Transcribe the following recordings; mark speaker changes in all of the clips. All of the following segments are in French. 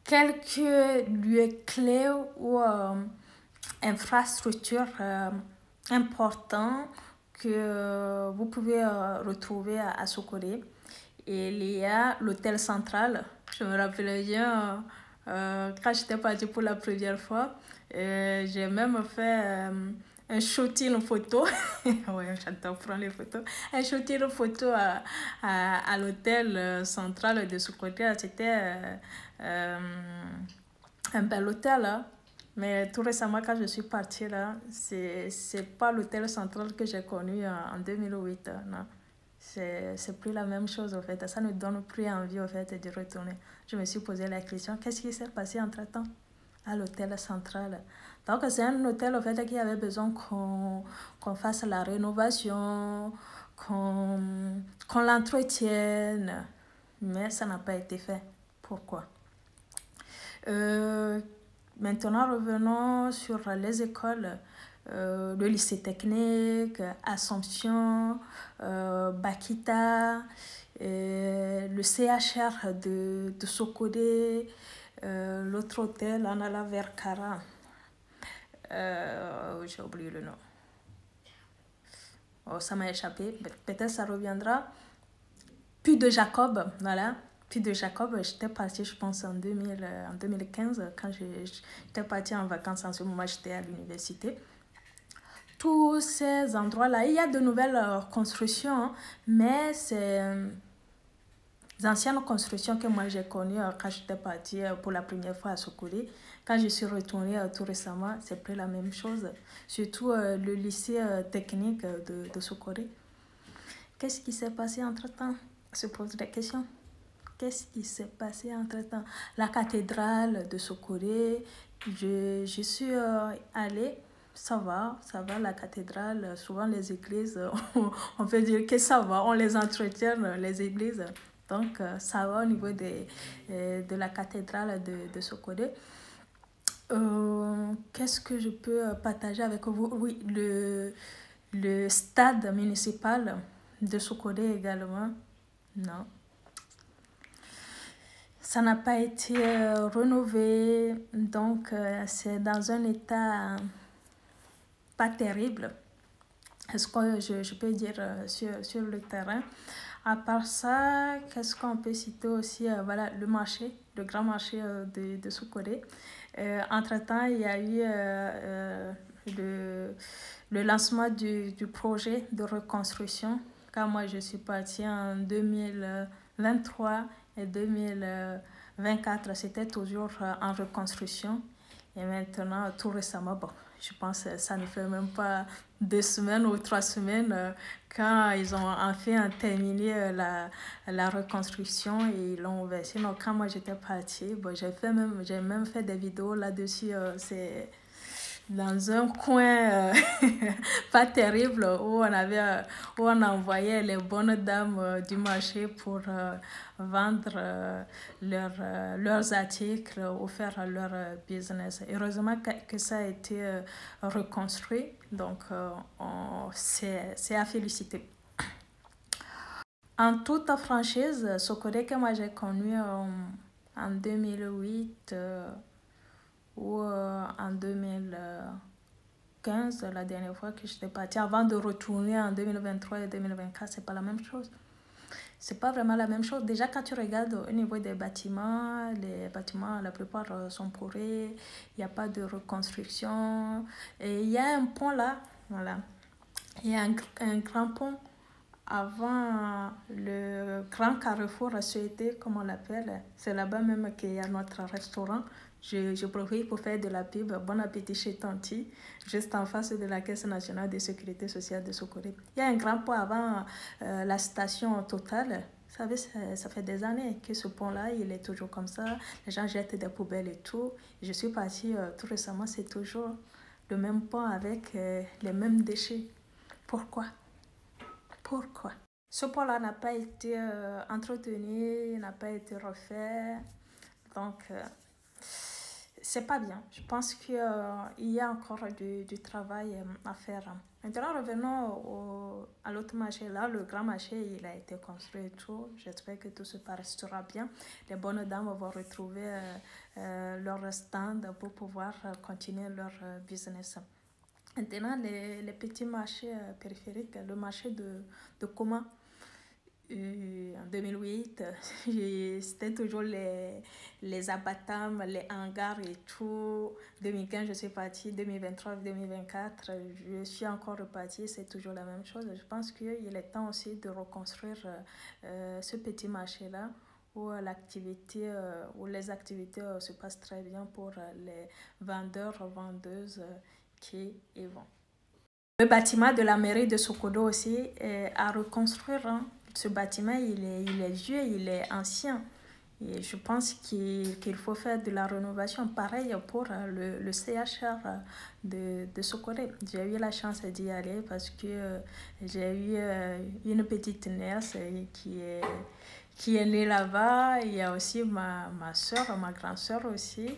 Speaker 1: quelques lieux clés ou infrastructures importantes que vous pouvez retrouver à Sokoré. Et il y a l'hôtel central. Je me rappelle bien quand j'étais partie pour la première fois, j'ai même fait un shooting photo. Oui, j'adore prendre les photos. Un shooting photo à l'hôtel central de Sokoré. C'était un bel hôtel, hein. Mais tout récemment, quand je suis partie là, c'est pas l'hôtel central que j'ai connu en 2008. Non. C'est plus la même chose, en fait. Ça ne donne plus envie, en fait, de retourner. Je me suis posé la question, qu'est-ce qui s'est passé entre-temps à l'hôtel central? Donc, c'est un hôtel, en fait, qui avait besoin qu'on fasse la rénovation, qu'on l'entretienne. Mais ça n'a pas été fait. Pourquoi? Maintenant, revenons sur les écoles. Le lycée technique, Assomption, Bakita, le CHR de Sokodé, l'autre hôtel, Anala Verkara. J'ai oublié le nom. Oh, ça m'a échappé. Peut-être ça reviendra. Puy de Jacob, voilà. Puy de Jacob, j'étais partie, je pense, en 2015, quand j'étais partie en vacances. En ce moment, j'étais à l'université. Tous ces endroits-là, il y a de nouvelles constructions, mais c'est anciennes constructions que moi j'ai connues quand j'étais partie pour la première fois à Sokoré. Quand je suis retournée tout récemment, c'est plus la même chose. Surtout le lycée technique de Sokoré. Qu'est-ce qui s'est passé entre-temps? Se pose la question. Qu'est-ce qui s'est passé entre-temps? La cathédrale de Sokoré, je suis allée. Ça va, la cathédrale, souvent les églises, on peut dire que ça va, on les entretient, les églises. Donc, ça va au niveau de la cathédrale de Sokodé. Qu'est-ce que je peux partager avec vous? Oui, le stade municipal de Sokodé également. Non. Ça n'a pas été rénové, donc c'est dans un état pas terrible. Est-ce que je peux dire sur le terrain? À part ça, qu'est-ce qu'on peut citer aussi? Voilà, le marché, le grand marché de Sokodé. Entre-temps, il y a eu le lancement du projet de reconstruction. Quand moi, je suis partie en 2023 et 2024, c'était toujours en reconstruction. Et maintenant, tout récemment, bon, je pense que ça ne fait même pas 2 semaines ou 3 semaines quand ils ont enfin terminé la reconstruction et ils l'ont ouvert. Sinon, quand moi j'étais partie, bon, j'ai même fait des vidéos là-dessus. C'est dans un coin pas terrible où on envoyait les bonnes dames du marché pour vendre leurs articles ou faire leur business. Heureusement que ça a été reconstruit, donc c'est à féliciter. En toute franchise, Sokodé que moi j'ai connu en 2008 ou en 2015, la dernière fois que j'étais partie, avant de retourner en 2023 et 2024, c'est pas la même chose. C'est pas vraiment la même chose. Déjà, quand tu regardes au niveau des bâtiments, les bâtiments, la plupart sont pourris, il n'y a pas de reconstruction. Et il y a un pont là, voilà. Il y a un grand pont avant le grand carrefour souhaité, comme on l'appelle. C'est là-bas même qu'il y a notre restaurant. Je profite pour faire de la pub. Bon appétit chez Tanti, juste en face de la Caisse nationale de sécurité sociale de Sokoré. Il y a un grand pont avant la station Total. Vous savez, ça fait des années que ce pont-là, il est toujours comme ça. Les gens jettent des poubelles et tout. Je suis partie tout récemment, c'est toujours le même pont avec les mêmes déchets. Pourquoi? Pourquoi? Ce pont-là n'a pas été entretenu, n'a pas été refait. Donc, c'est pas bien. Je pense qu'il y a encore du travail à faire. Maintenant, revenons à l'autre marché. Là, le grand marché, il a été construit et tout. J'espère que tout se passera bien. Les bonnes dames vont retrouver leur stand pour pouvoir continuer leur business. Maintenant, les petits marchés périphériques, le marché de Koma, en 2008, c'était toujours les abattoirs, les hangars et tout. 2015, je suis partie. 2023, 2024, je suis encore repartie. C'est toujours la même chose. Je pense qu'il est temps aussi de reconstruire ce petit marché-là où l'activité, où les activités se passent très bien pour les vendeurs, vendeuses qui y vont. Le bâtiment de la mairie de Sokodo aussi est à reconstruire. Hein. Ce bâtiment, il est vieux, il est ancien. Et je pense qu'il faut faire de la rénovation. Pareil pour le CHR de Sokodo. J'ai eu la chance d'y aller parce que j'ai eu une petite nièce qui est née là-bas. Il y a aussi ma soeur, ma grande soeur aussi,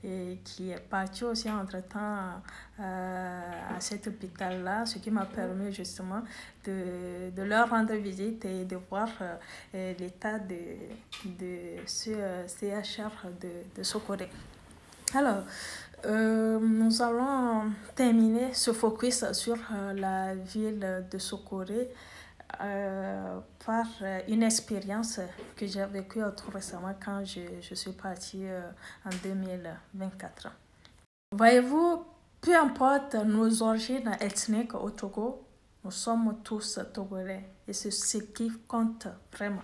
Speaker 1: et qui est partie aussi entre-temps à cet hôpital-là, ce qui m'a permis justement de leur rendre visite et de voir l'état de ce CHR de Sokoré. Alors, nous allons terminer ce focus sur la ville de Sokoré par une expérience que j'ai vécue tout récemment quand je suis partie en 2024. Voyez-vous, peu importe nos origines ethniques au Togo, nous sommes tous Togolais et c'est ce qui compte vraiment.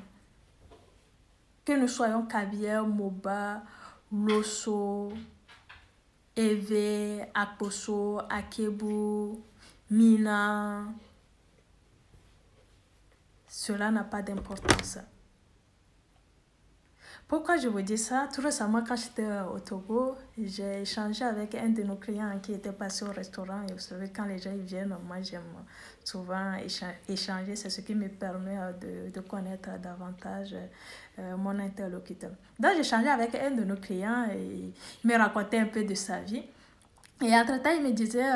Speaker 1: Que nous soyons Kabia, Moba, Loso, Eve, Akposo, Akebu, Mina, cela n'a pas d'importance. Pourquoi je vous dis ça? Tout récemment, quand j'étais au Togo, j'ai échangé avec un de nos clients qui était passé au restaurant. Et vous savez, quand les gens viennent, moi j'aime souvent échanger. C'est ce qui me permet de connaître davantage mon interlocuteur. Donc j'ai échangé avec un de nos clients et il me racontait un peu de sa vie. Et entre-temps, il me disait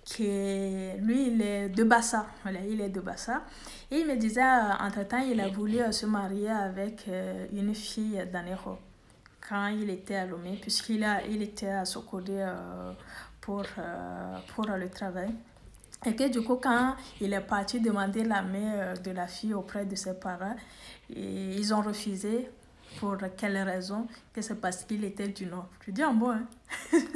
Speaker 1: que lui, il est de Bassa. Voilà, il est de Bassa. Et il me disait, entre-temps, il a voulu se marier avec une fille d'Anero quand il était à Lomé, puisqu'il était à Sokodé pour le travail. Et que du coup, quand il est parti demander la main de la fille auprès de ses parents, et ils ont refusé. Pour quelle raison? Que c'est parce qu'il était du Nord. Je dis en moi, hein?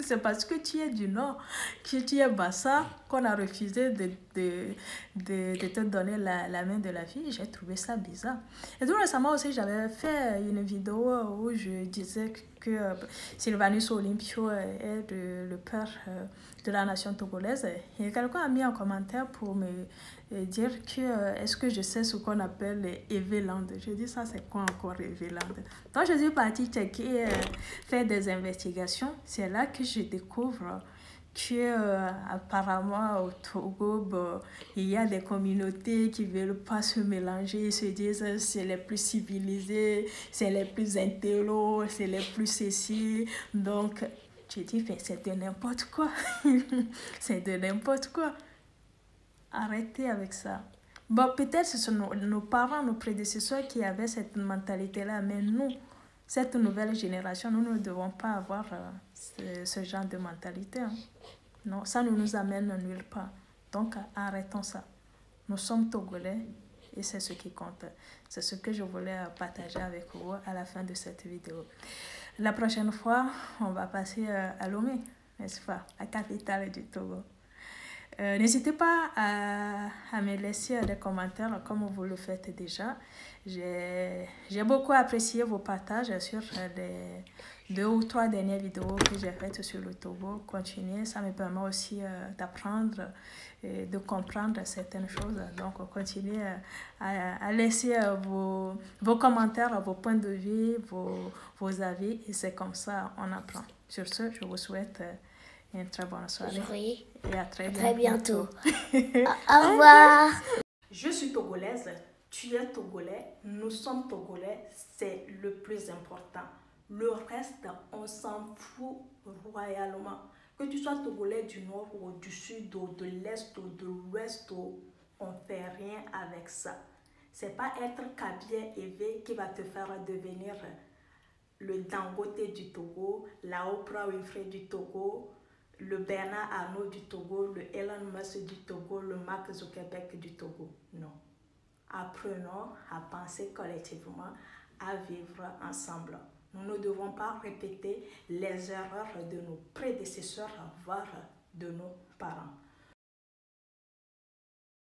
Speaker 1: C'est parce que tu es du Nord, que tu es Bassa, qu'on a refusé de te donner la main de la fille. J'ai trouvé ça bizarre. Et tout récemment aussi, j'avais fait une vidéo où je disais que Sylvanus Olympio est le père de la nation togolaise. Et quelqu'un a mis un commentaire pour me dire que est-ce que je sais ce qu'on appelle Eveland. Je dis ça, c'est quoi encore Eveland? Donc je suis partie checker, faire des investigations. C'est là que je découvre que apparemment au Togo, il y a des communautés qui ne veulent pas se mélanger, ils se disent c'est les plus civilisés, c'est les plus intello, c'est les plus ceci. Donc je dis c'est de n'importe quoi. C'est de n'importe quoi. Arrêtez avec ça. Bon, peut-être ce sont nos parents, nos prédécesseurs qui avaient cette mentalité-là, mais nous, cette nouvelle génération, nous ne devons pas avoir ce genre de mentalité. Hein. Non, ça ne nous amène nulle part. Donc, arrêtons ça. Nous sommes Togolais et c'est ce qui compte. C'est ce que je voulais partager avec vous à la fin de cette vidéo. La prochaine fois, on va passer à Lomé, n'est-ce pas, la capitale du Togo. N'hésitez pas à me laisser des commentaires comme vous le faites déjà. J'ai beaucoup apprécié vos partages sur les 2 ou 3 dernières vidéos que j'ai faites sur le Togo. Continuez, ça me permet aussi d'apprendre et de comprendre certaines choses. Donc, continuez à laisser vos commentaires, vos points de vue, vos avis. Et c'est comme ça on apprend. Sur ce, je vous souhaite une très bonne soirée. Et à très bientôt.
Speaker 2: Au revoir.
Speaker 1: Je suis togolaise, tu es togolais, nous sommes togolais, c'est le plus important. Le reste, on s'en fout royalement. Que tu sois Togolais du Nord ou du Sud ou de l'Est ou de l'Ouest, on ne fait rien avec ça. C'est pas être Kabien élevé qui va te faire devenir le Dangote du Togo, la Oprah Winfrey du Togo, le Bernard Arnault du Togo, le Elon Musk du Togo, le Mark Zuckerberg du Togo. Non. Apprenons à penser collectivement, à vivre ensemble. Nous ne devons pas répéter les erreurs de nos prédécesseurs, voire de nos parents.